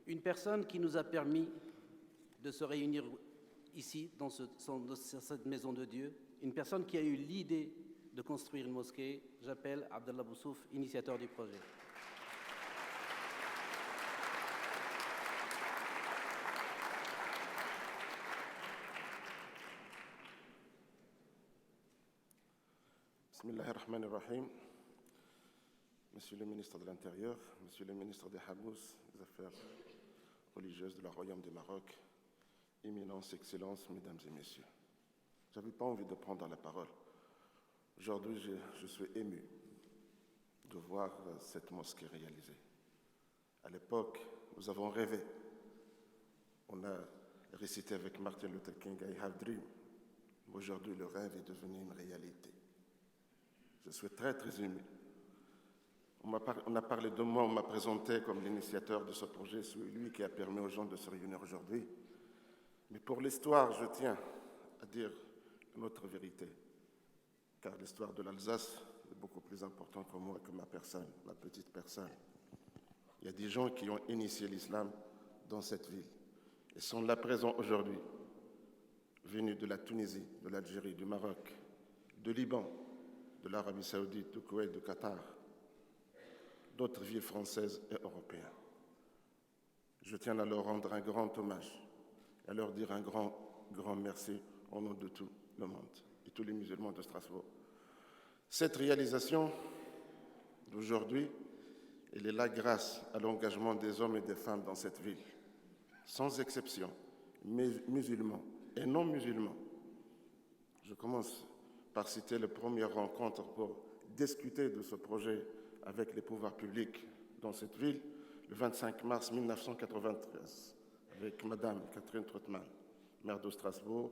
Une personne qui nous a permis de se réunir ici, dans cette maison de Dieu, une personne qui a eu l'idée de construire une mosquée, j'appelle Abdallah Boussouf, initiateur du projet. Bismillah ar-Rahman ar-Rahim. Monsieur le ministre de l'Intérieur, Monsieur le ministre des Habous, des Affaires religieuses de la Royaume du Maroc, Éminence, Excellence, Mesdames et Messieurs. Je n'avais pas envie de prendre la parole. Aujourd'hui, je suis ému de voir cette mosquée réalisée. À l'époque, nous avons rêvé. On a récité avec Martin Luther King, I have dream. Aujourd'hui, le rêve est devenu une réalité. Je suis très, très ému. On a parlé de moi, on m'a présenté comme l'initiateur de ce projet, celui qui a permis aux gens de se réunir aujourd'hui. Mais pour l'histoire, je tiens à dire une autre vérité, car l'histoire de l'Alsace est beaucoup plus importante pour moi que ma personne, ma petite personne. Il y a des gens qui ont initié l'islam dans cette ville et sont là présents aujourd'hui, venus de la Tunisie, de l'Algérie, du Maroc, du Liban, de l'Arabie Saoudite, du Koweït, du Qatar, d'autres villes françaises et européennes. Je tiens à leur rendre un grand hommage et à leur dire un grand merci au nom de tout le monde et tous les musulmans de Strasbourg. Cette réalisation d'aujourd'hui, elle est là grâce à l'engagement des hommes et des femmes dans cette ville, sans exception, musulmans et non musulmans. Je commence par citer la première rencontre pour discuter de ce projet avec les pouvoirs publics dans cette ville, le 25 mars 1993, avec Madame Catherine Trottmann, maire de Strasbourg,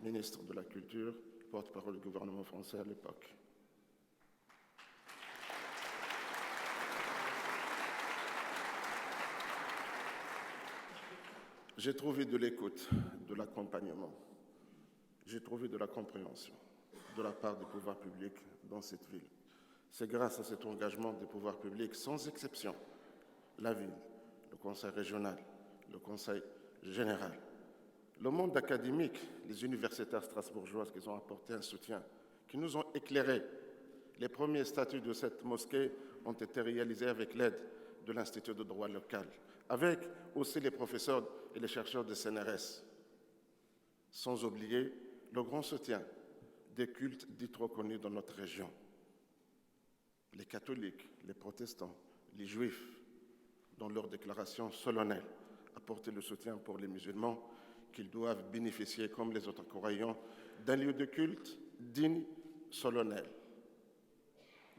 ministre de la Culture, porte-parole du gouvernement français à l'époque. J'ai trouvé de l'écoute, de l'accompagnement, j'ai trouvé de la compréhension de la part des pouvoirs publics dans cette ville. C'est grâce à cet engagement des pouvoirs publics, sans exception, la ville, le conseil régional, le conseil général, le monde académique, les universitaires strasbourgeoises qui ont apporté un soutien, qui nous ont éclairés. Les premiers statuts de cette mosquée ont été réalisés avec l'aide de l'Institut de droit local, avec aussi les professeurs et les chercheurs de CNRS, sans oublier le grand soutien des cultes dits trop connus dans notre région. Les catholiques, les protestants, les juifs, dans leurs déclarations solennelles, apportaient le soutien pour les musulmans qu'ils doivent bénéficier, comme les autres croyants, d'un lieu de culte digne, solennel.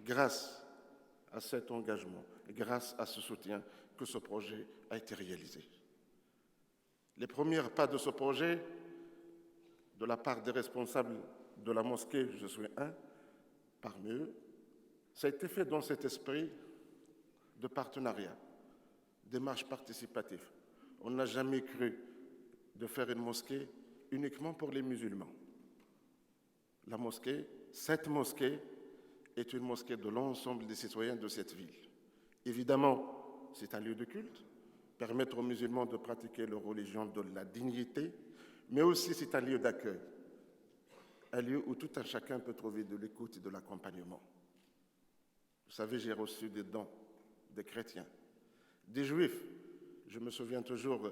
Grâce à cet engagement, grâce à ce soutien, que ce projet a été réalisé. Les premiers pas de ce projet, de la part des responsables de la mosquée, je suis un parmi eux, ça a été fait dans cet esprit de partenariat, démarche participative. On n'a jamais cru de faire une mosquée uniquement pour les musulmans. La mosquée, cette mosquée, est une mosquée de l'ensemble des citoyens de cette ville. Évidemment, c'est un lieu de culte, permettre aux musulmans de pratiquer leur religion de la dignité, mais aussi c'est un lieu d'accueil, un lieu où tout un chacun peut trouver de l'écoute et de l'accompagnement. Vous savez, j'ai reçu des dons des chrétiens, des juifs. Je me souviens toujours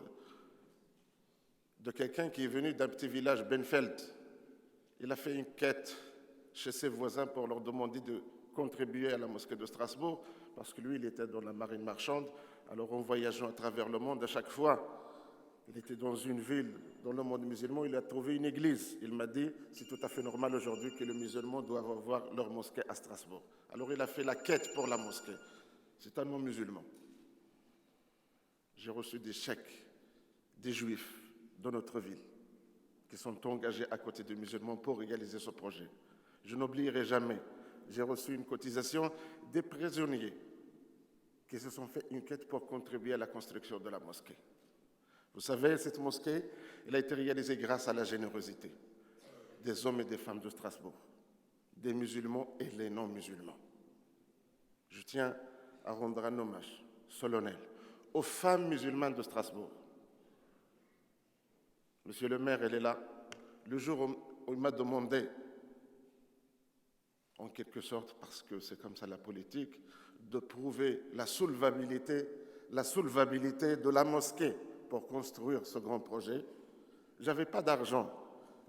de quelqu'un qui est venu d'un petit village, Benfeld. Il a fait une quête chez ses voisins pour leur demander de contribuer à la mosquée de Strasbourg, parce que lui, il était dans la marine marchande. Alors, en voyageant à travers le monde, à chaque fois, il était dans une ville, dans le monde musulman, il a trouvé une église. Il m'a dit, c'est tout à fait normal aujourd'hui que les musulmans doivent avoir leur mosquée à Strasbourg. Alors, il a fait la quête pour la mosquée. C'est un nom musulman. J'ai reçu des chèques des juifs de notre ville qui sont engagés à côté des musulmans pour réaliser ce projet. Je n'oublierai jamais, j'ai reçu une cotisation des prisonniers qui se sont fait une quête pour contribuer à la construction de la mosquée. Vous savez, cette mosquée, elle a été réalisée grâce à la générosité des hommes et des femmes de Strasbourg, des musulmans et les non-musulmans. Je tiens à rendre un hommage solennel aux femmes musulmanes de Strasbourg. Monsieur le maire, elle est là. Le jour où il m'a demandé, en quelque sorte, parce que c'est comme ça la politique, de prouver la solvabilité de la mosquée pour construire ce grand projet, je n'avais pas d'argent.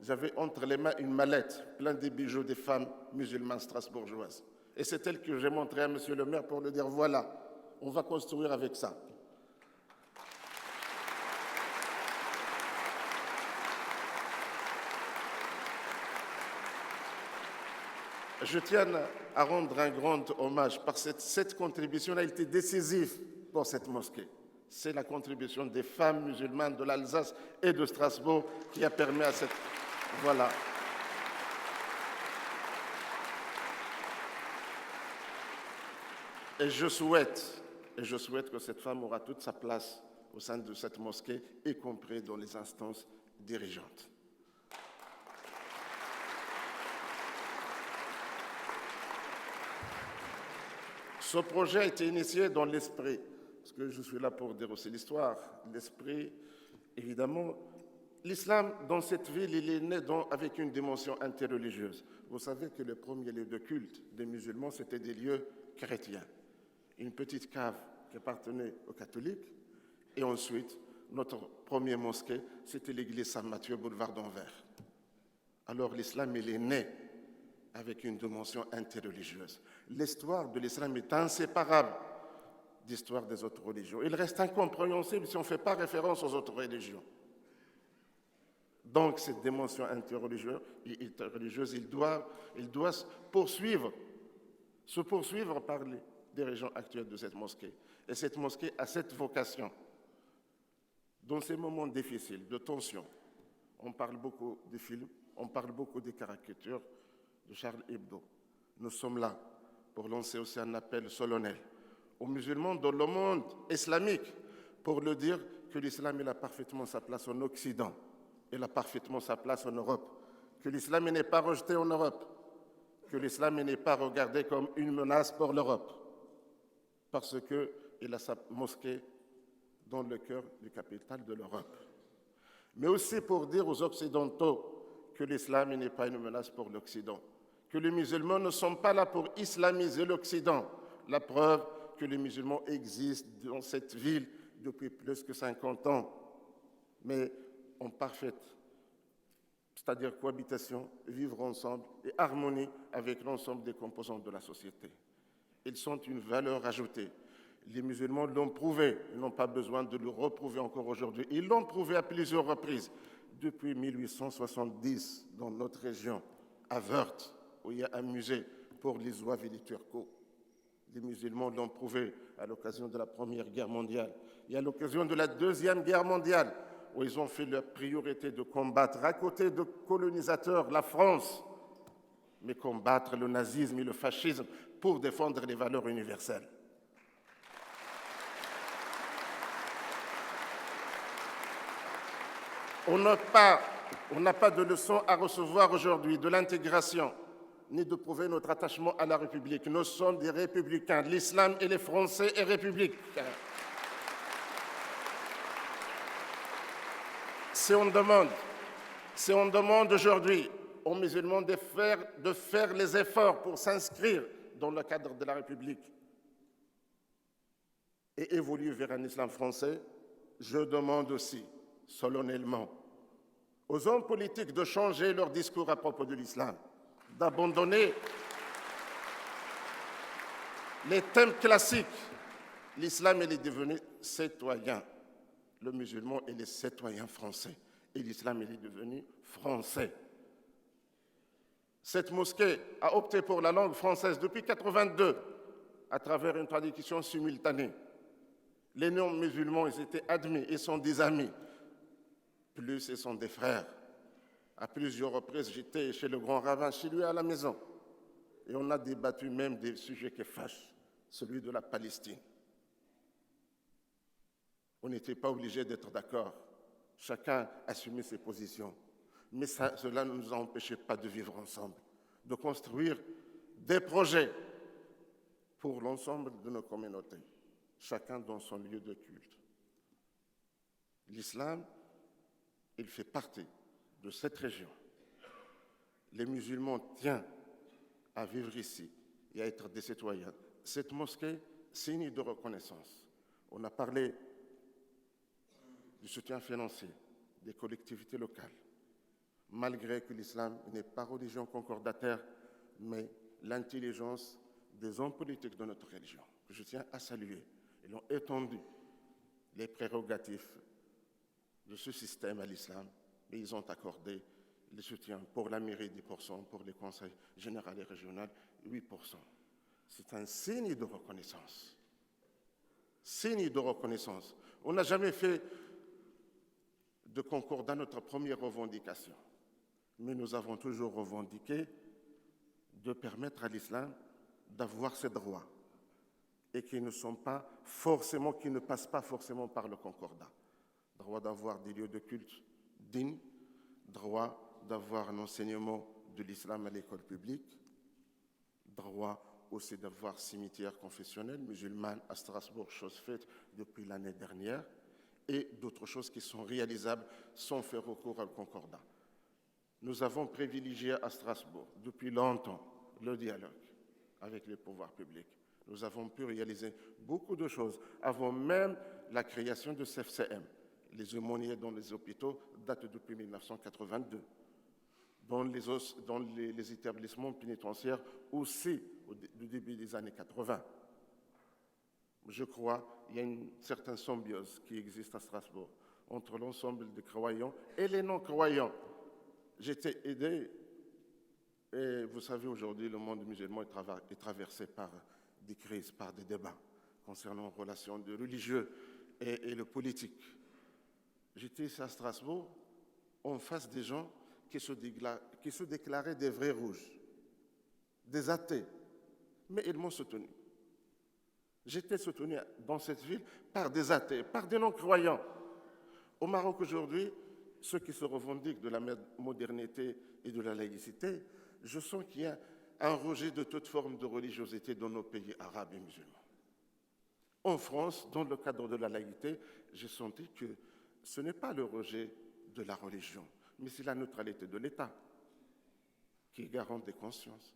J'avais entre les mains une mallette pleine de bijoux des femmes musulmanes strasbourgeoises. Et c'est elle que j'ai montré à monsieur le maire pour lui dire, voilà, on va construire avec ça. Je tiens à rendre un grand hommage parce que cette contribution a été décisive pour cette mosquée. C'est la contribution des femmes musulmanes de l'Alsace et de Strasbourg qui a permis à cette... Voilà. Et je souhaite que cette femme aura toute sa place au sein de cette mosquée, y compris dans les instances dirigeantes. Ce projet a été initié dans l'esprit, parce que je suis là pour dire aussi l'histoire, l'esprit, évidemment. L'islam, dans cette ville, il est né avec une dimension interreligieuse. Vous savez que les premiers lieux de culte des musulmans, c'était des lieux chrétiens. Une petite cave qui appartenait aux catholiques, et ensuite, notre premier mosquée, c'était l'église Saint-Matthieu, boulevard d'Anvers. Alors l'islam, il est né avec une dimension interreligieuse. L'histoire de l'islam est inséparable de l'histoire des autres religions. Il reste incompréhensible si on ne fait pas référence aux autres religions. Donc, cette dimension interreligieuse, il doit se poursuivre par les dirigeants actuels de cette mosquée. Et cette mosquée a cette vocation. Dans ces moments difficiles, de tension, on parle beaucoup des films, on parle beaucoup des caricatures de Charlie Hebdo. Nous sommes là pour lancer aussi un appel solennel aux musulmans dans le monde islamique pour leur dire que l'islam il a parfaitement sa place en Occident, il a parfaitement sa place en Europe, que l'islam n'est pas rejeté en Europe, que l'islam n'est pas regardé comme une menace pour l'Europe, parce qu'il a sa mosquée dans le cœur du capital de l'Europe. Mais aussi pour dire aux Occidentaux que l'islam n'est pas une menace pour l'Occident, que les musulmans ne sont pas là pour islamiser l'Occident. La preuve que les musulmans existent dans cette ville depuis plus que 50 ans, mais en parfaite, c'est-à-dire cohabitation, vivre ensemble et harmonie avec l'ensemble des composants de la société. Ils sont une valeur ajoutée. Les musulmans l'ont prouvé, ils n'ont pas besoin de le reprouver encore aujourd'hui. Ils l'ont prouvé à plusieurs reprises, depuis 1870 dans notre région, à Wörth, où il y a un musée pour les Zouaves et les Turcos. Les musulmans l'ont prouvé à l'occasion de la Première Guerre mondiale et à l'occasion de la Deuxième Guerre mondiale, où ils ont fait leur priorité de combattre à côté de colonisateurs la France, mais combattre le nazisme et le fascisme pour défendre les valeurs universelles. On n'a pas de leçon à recevoir aujourd'hui de l'intégration, ni de prouver notre attachement à la République. Nous sommes des républicains. L'islam et les Français est républicain. Si on demande aujourd'hui aux musulmans de faire les efforts pour s'inscrire dans le cadre de la République et évoluer vers un islam français, je demande aussi solennellement aux hommes politiques de changer leur discours à propos de l'islam, d'abandonner les thèmes classiques. L'islam, il est devenu citoyen. Le musulman, il est citoyen français. Et l'islam, il est devenu français. Cette mosquée a opté pour la langue française depuis 1982, à travers une traduction simultanée. Les non-musulmans, ils étaient admis, ils sont des amis. Plus, ils sont des frères. À plusieurs reprises, j'étais chez le grand rabbin, chez lui à la maison. Et on a débattu même des sujets qui fâchent, celui de la Palestine. On n'était pas obligé d'être d'accord. Chacun assumait ses positions. Mais cela ne nous a empêchés pas de vivre ensemble, de construire des projets pour l'ensemble de nos communautés. chacun dans son lieu de culte. L'islam, il fait partie de cette région. Les musulmans tiennent à vivre ici et à être des citoyens. Cette mosquée, signe de reconnaissance. On a parlé du soutien financier des collectivités locales, malgré que l'islam n'est pas religion concordataire, mais l'intelligence des hommes politiques de notre religion, que je tiens à saluer. Ils ont étendu les prérogatives de ce système à l'islam, et ils ont accordé le soutien pour la mairie 10%, pour les conseils généraux et régionaux 8%. C'est un signe de reconnaissance. Signe de reconnaissance. On n'a jamais fait de concordat notre première revendication, mais nous avons toujours revendiqué de permettre à l'islam d'avoir ses droits et qui ne passent pas forcément par le concordat. Droit d'avoir des lieux de culte dignes, droit d'avoir un enseignement de l'islam à l'école publique, droit aussi d'avoir cimetière confessionnel musulman à Strasbourg, chose faite depuis l'année dernière, et d'autres choses qui sont réalisables sans faire recours au concordat. Nous avons privilégié à Strasbourg depuis longtemps le dialogue avec les pouvoirs publics. Nous avons pu réaliser beaucoup de choses avant même la création de CFCM. Les aumôniers dans les hôpitaux datent depuis 1982. Dans les établissements pénitentiaires aussi, du début des années 80. Je crois qu'il y a une certaine symbiose qui existe à Strasbourg entre l'ensemble des croyants et les non-croyants. J'étais aidé, et vous savez, aujourd'hui, le monde musulman est traversé par des crises, par des débats concernant les relations de religieux et le politique. J'étais ici à Strasbourg en face des gens qui se déclaraient des vrais rouges, des athées, mais ils m'ont soutenu. J'étais soutenu dans cette ville par des athées, par des non-croyants. Au Maroc aujourd'hui, ceux qui se revendiquent de la modernité et de la laïcité, je sens qu'il y a un rejet de toute forme de religiosité dans nos pays arabes et musulmans. En France, dans le cadre de la laïcité, j'ai senti que ce n'est pas le rejet de la religion, mais c'est la neutralité de l'État qui est garante des consciences.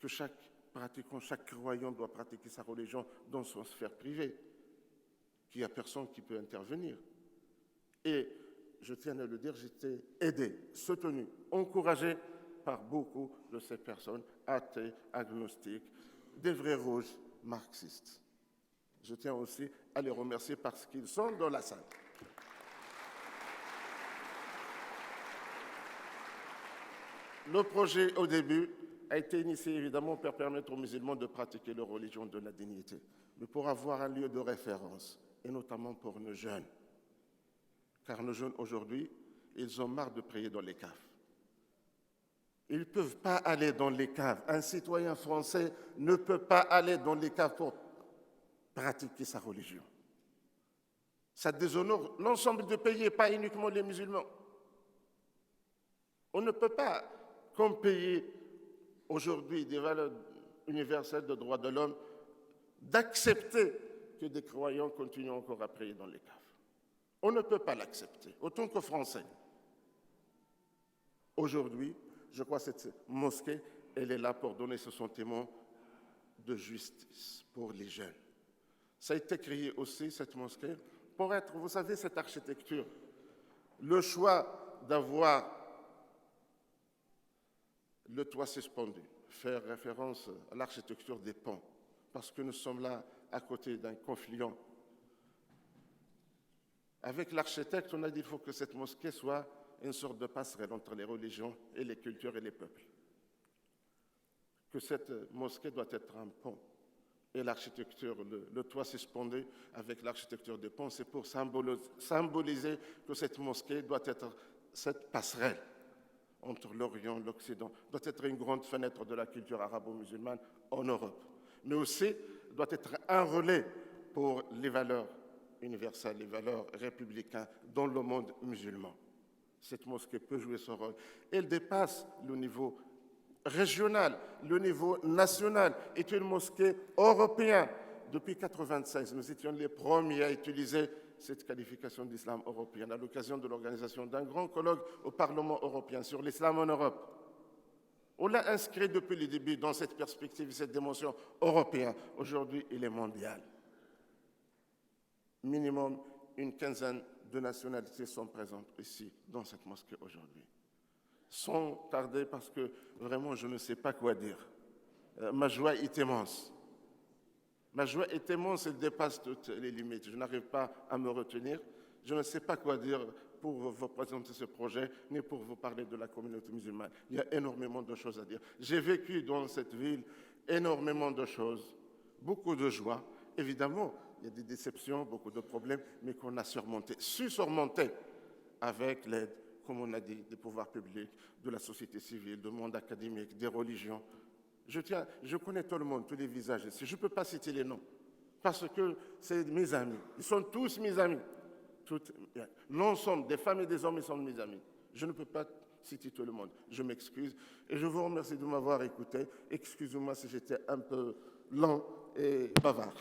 Que chaque pratiquant, chaque croyant doit pratiquer sa religion dans son sphère privée, qu'il n'y a personne qui peut intervenir. Et je tiens à le dire, j'étais aidé, soutenu, encouragé par beaucoup de ces personnes athées, agnostiques, des vrais rouges marxistes. Je tiens aussi à les remercier parce qu'ils sont dans la salle. Le projet, au début, a été initié évidemment pour permettre aux musulmans de pratiquer leur religion de la dignité, mais pour avoir un lieu de référence, et notamment pour nos jeunes. Car nos jeunes aujourd'hui, ils ont marre de prier dans les caves. Ils ne peuvent pas aller dans les caves. Un citoyen français ne peut pas aller dans les caves pour pratiquer sa religion. Ça déshonore l'ensemble du pays et pas uniquement les musulmans. On ne peut pas, comme pays aujourd'hui des valeurs universelles de droits de l'homme, d'accepter que des croyants continuent encore à prier dans les caves. On ne peut pas l'accepter, autant que Français. Aujourd'hui, je crois que cette mosquée, elle est là pour donner ce sentiment de justice pour les jeunes. Ça a été créé aussi, cette mosquée, pour être, vous savez, cette architecture. Le choix d'avoir le toit suspendu, faire référence à l'architecture des ponts, parce que nous sommes là à côté d'un confluent. Avec l'architecte, on a dit qu'il faut que cette mosquée soit une sorte de passerelle entre les religions et les cultures et les peuples. Que cette mosquée doit être un pont. Et l'architecture, le toit suspendu avec l'architecture des ponts, c'est pour symboliser que cette mosquée doit être cette passerelle entre l'Orient et l'Occident, doit être une grande fenêtre de la culture arabo-musulmane en Europe, mais aussi doit être un relais pour les valeurs universelles, les valeurs républicaines dans le monde musulman. Cette mosquée peut jouer son rôle. Elle dépasse le niveau régional, le niveau national, est une mosquée européenne depuis 1996, nous étions les premiers à utiliser cette qualification d'islam européen à l'occasion de l'organisation d'un grand colloque au Parlement européen sur l'islam en Europe. On l'a inscrit depuis le début dans cette perspective, cette dimension européenne. Aujourd'hui, il est mondial. Minimum une quinzaine de nationalités sont présentes ici, dans cette mosquée aujourd'hui. Sans tarder, parce que vraiment, je ne sais pas quoi dire. Ma joie est immense. Ma joie est immense, elle dépasse toutes les limites. Je n'arrive pas à me retenir. Je ne sais pas quoi dire pour vous présenter ce projet, ni pour vous parler de la communauté musulmane. Il y a énormément de choses à dire. J'ai vécu dans cette ville énormément de choses, beaucoup de joie. Évidemment, il y a des déceptions, beaucoup de problèmes, mais qu'on a su surmonter avec l'aide, comme on a dit, des pouvoirs publics, de la société civile, du monde académique, des religions. Je connais tout le monde, tous les visages ici. Je ne peux pas citer les noms, parce que c'est mes amis. Ils sont tous mes amis. L'ensemble des femmes et des hommes, ils sont mes amis. Je ne peux pas citer tout le monde. Je m'excuse et je vous remercie de m'avoir écouté. Excusez-moi si j'étais un peu lent et bavard.